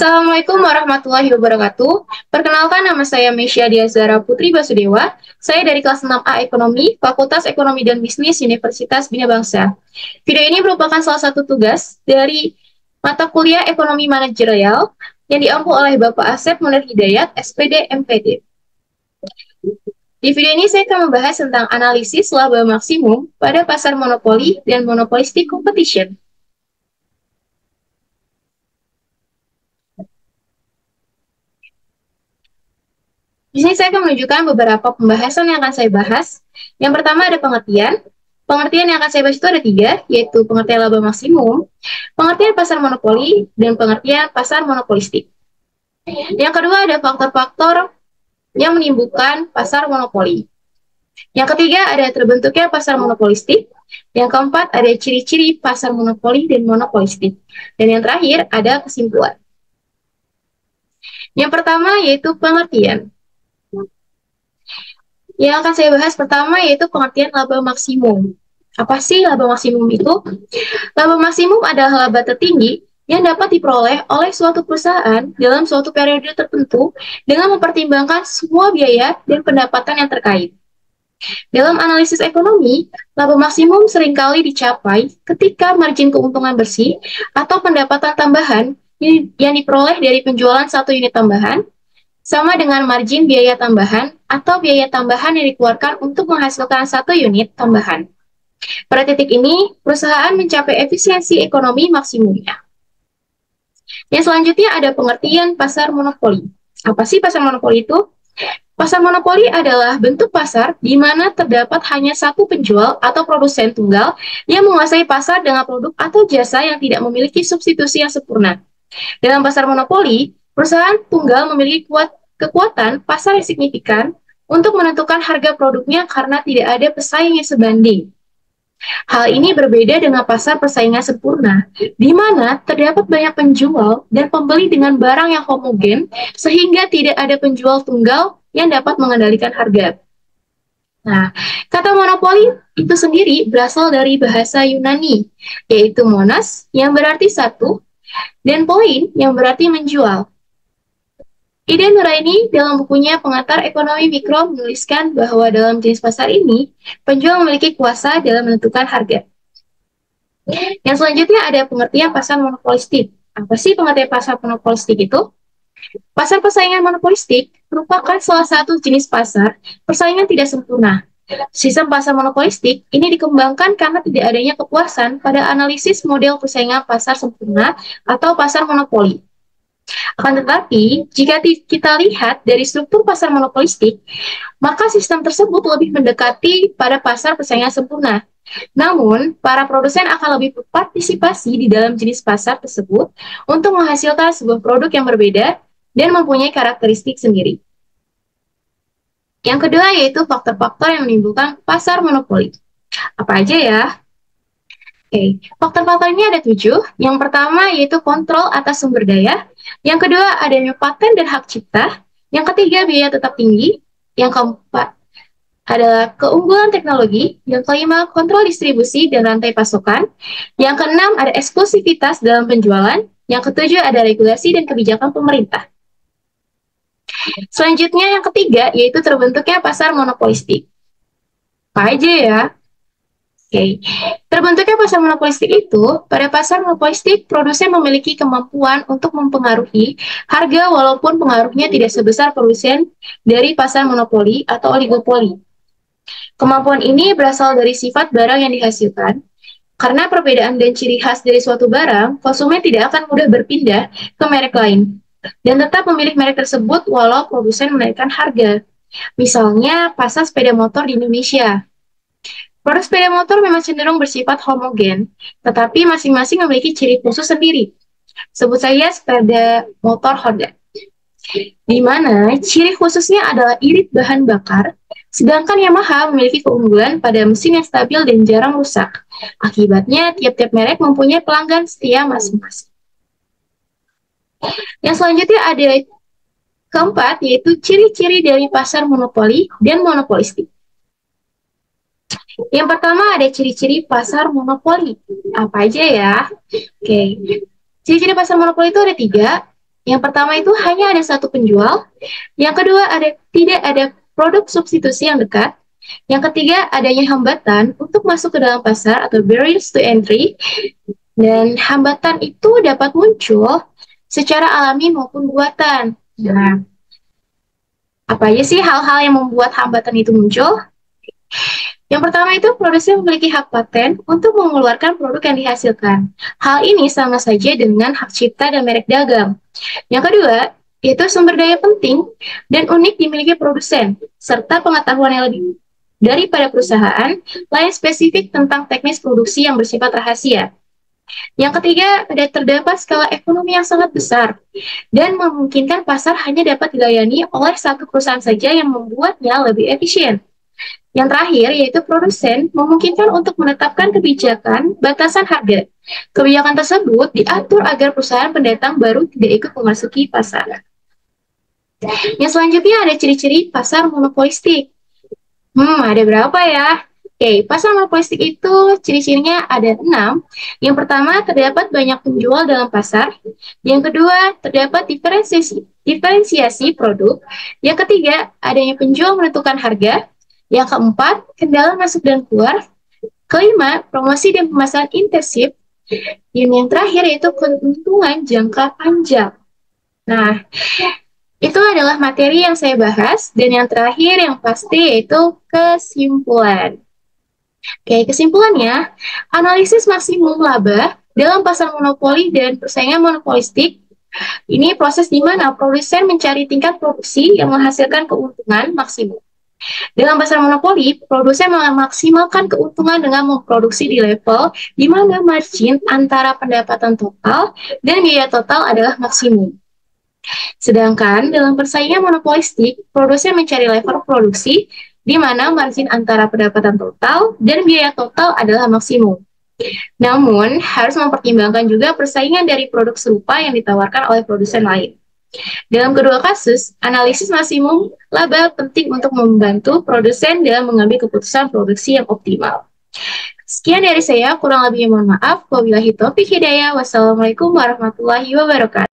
Assalamualaikum warahmatullahi wabarakatuh. Perkenalkan, nama saya Mesya Diazara Putri Basudewa. Saya dari kelas 6A Ekonomi, Fakultas Ekonomi dan Bisnis Universitas Bina Bangsa. Video ini merupakan salah satu tugas dari mata kuliah Ekonomi Manajerial yang diampu oleh Bapak Asep Munir Hidayat, SPD MPD. Di video ini saya akan membahas tentang analisis laba maksimum pada pasar monopoli dan monopolistic competition. Di sini saya akan menunjukkan beberapa pembahasan yang akan saya bahas. Yang pertama ada pengertian. Pengertian yang akan saya bahas itu ada 3, yaitu pengertian laba maksimum, pengertian pasar monopoli, dan pengertian pasar monopolistik. Yang kedua ada faktor-faktor yang menimbulkan pasar monopoli. Yang ketiga ada terbentuknya pasar monopolistik. Yang keempat ada ciri-ciri pasar monopoli dan monopolistik. Dan yang terakhir ada kesimpulan. Yang pertama yaitu pengertian. Yang akan saya bahas pertama yaitu pengertian laba maksimum. Apa sih laba maksimum itu? Laba maksimum adalah laba tertinggi yang dapat diperoleh oleh suatu perusahaan dalam suatu periode tertentu dengan mempertimbangkan semua biaya dan pendapatan yang terkait. Dalam analisis ekonomi, laba maksimum seringkali dicapai ketika margin keuntungan bersih atau pendapatan tambahan yang diperoleh dari penjualan satu unit tambahan sama dengan margin biaya tambahan atau biaya tambahan yang dikeluarkan untuk menghasilkan satu unit tambahan. Pada titik ini, perusahaan mencapai efisiensi ekonomi maksimumnya. Yang selanjutnya ada pengertian pasar monopoli. Apa sih pasar monopoli itu? Pasar monopoli adalah bentuk pasar di mana terdapat hanya satu penjual atau produsen tunggal yang menguasai pasar dengan produk atau jasa yang tidak memiliki substitusi yang sempurna. Dalam pasar monopoli, perusahaan tunggal memiliki kekuatan pasar yang signifikan untuk menentukan harga produknya karena tidak ada pesaing yang sebanding. Hal ini berbeda dengan pasar persaingan sempurna, di mana terdapat banyak penjual dan pembeli dengan barang yang homogen, sehingga tidak ada penjual tunggal yang dapat mengendalikan harga. Nah, kata monopoli itu sendiri berasal dari bahasa Yunani, yaitu monas, yang berarti satu, dan poin, yang berarti menjual. Ida Nuraini dalam bukunya Pengantar Ekonomi Mikro menuliskan bahwa dalam jenis pasar ini, penjual memiliki kuasa dalam menentukan harga. Yang selanjutnya ada pengertian pasar monopolistik. Apa sih pengertian pasar monopolistik itu? Pasar persaingan monopolistik merupakan salah satu jenis pasar persaingan tidak sempurna. Sistem pasar monopolistik ini dikembangkan karena tidak adanya kepuasan pada analisis model persaingan pasar sempurna atau pasar monopoli. Akan tetapi, jika kita lihat dari struktur pasar monopolistik, maka sistem tersebut lebih mendekati pada pasar persaingan sempurna. Namun, para produsen akan lebih berpartisipasi di dalam jenis pasar tersebut untuk menghasilkan sebuah produk yang berbeda dan mempunyai karakteristik sendiri. Yang kedua yaitu faktor-faktor yang menimbulkan pasar monopoli. Apa aja ya? Oke, faktor-faktor ini ada 7. Yang pertama yaitu kontrol atas sumber daya. Yang kedua adanya paten dan hak cipta. Yang ketiga biaya tetap tinggi. Yang keempat adalah keunggulan teknologi. Yang kelima kontrol distribusi dan rantai pasokan. Yang keenam ada eksklusivitas dalam penjualan. Yang ketujuh ada regulasi dan kebijakan pemerintah. Selanjutnya yang ketiga yaitu terbentuknya pasar monopolistik. Apa aja ya? Oke, terbentuknya pasar monopolistik itu, pada pasar monopolistik, produsen memiliki kemampuan untuk mempengaruhi harga walaupun pengaruhnya tidak sebesar produsen dari pasar monopoli atau oligopoli. Kemampuan ini berasal dari sifat barang yang dihasilkan. Karena perbedaan dan ciri khas dari suatu barang, konsumen tidak akan mudah berpindah ke merek lain dan tetap memilih merek tersebut walau produsen menaikkan harga. Misalnya, pasar sepeda motor di Indonesia. Produk sepeda motor memang cenderung bersifat homogen, tetapi masing-masing memiliki ciri khusus sendiri. Sebut saja sepeda motor Honda, di mana ciri khususnya adalah irit bahan bakar, sedangkan Yamaha memiliki keunggulan pada mesin yang stabil dan jarang rusak. Akibatnya, tiap-tiap merek mempunyai pelanggan setia masing-masing. Yang selanjutnya ada keempat, yaitu ciri-ciri dari pasar monopoli dan monopolistik. Yang pertama ada ciri-ciri pasar monopoli. Apa aja ya? Oke, ciri-ciri pasar monopoli itu ada 3. Yang pertama itu hanya ada satu penjual. Yang kedua, tidak ada produk substitusi yang dekat. Yang ketiga, adanya hambatan untuk masuk ke dalam pasar atau barriers to entry. Dan hambatan itu dapat muncul secara alami maupun buatan. Nah, apa aja sih hal-hal yang membuat hambatan itu muncul? Yang pertama itu produsen memiliki hak paten untuk mengeluarkan produk yang dihasilkan. Hal ini sama saja dengan hak cipta dan merek dagang. Yang kedua, yaitu sumber daya penting dan unik dimiliki produsen, serta pengetahuan yang lebih daripada perusahaan lain spesifik tentang teknis produksi yang bersifat rahasia. Yang ketiga, terdapat skala ekonomi yang sangat besar dan memungkinkan pasar hanya dapat dilayani oleh satu perusahaan saja yang membuatnya lebih efisien. Yang terakhir, yaitu produsen memungkinkan untuk menetapkan kebijakan batasan harga. Kebijakan tersebut diatur agar perusahaan pendatang baru tidak ikut memasuki pasar. Yang selanjutnya ada ciri-ciri pasar monopolistik. Ada berapa ya? Oke, pasar monopolistik itu ciri-cirinya ada 6. Yang pertama, terdapat banyak penjual dalam pasar. Yang kedua, terdapat diferensiasi produk. Yang ketiga, adanya penjual menentukan harga. Yang keempat, kendala masuk dan keluar. Kelima, promosi dan pemasaran intensif. Dan yang terakhir yaitu keuntungan jangka panjang. Nah, itu adalah materi yang saya bahas. Dan yang terakhir yang pasti yaitu kesimpulan. Oke, kesimpulannya, analisis maksimum laba dalam pasar monopoli dan persaingan monopolistik ini proses di mana produsen mencari tingkat produksi yang menghasilkan keuntungan maksimum. Dalam pasar monopoli, produsen memaksimalkan keuntungan dengan memproduksi di level di mana margin antara pendapatan total dan biaya total adalah maksimum. Sedangkan dalam persaingan monopolistik, produsen mencari level produksi di mana margin antara pendapatan total dan biaya total adalah maksimum. Namun, harus mempertimbangkan juga persaingan dari produk serupa yang ditawarkan oleh produsen lain. Dalam kedua kasus, analisis maksimum laba penting untuk membantu produsen dalam mengambil keputusan produksi yang optimal. Sekian dari saya, kurang lebihnya mohon maaf. Wabillahi taufiq hidayah. Wassalamualaikum warahmatullahi wabarakatuh.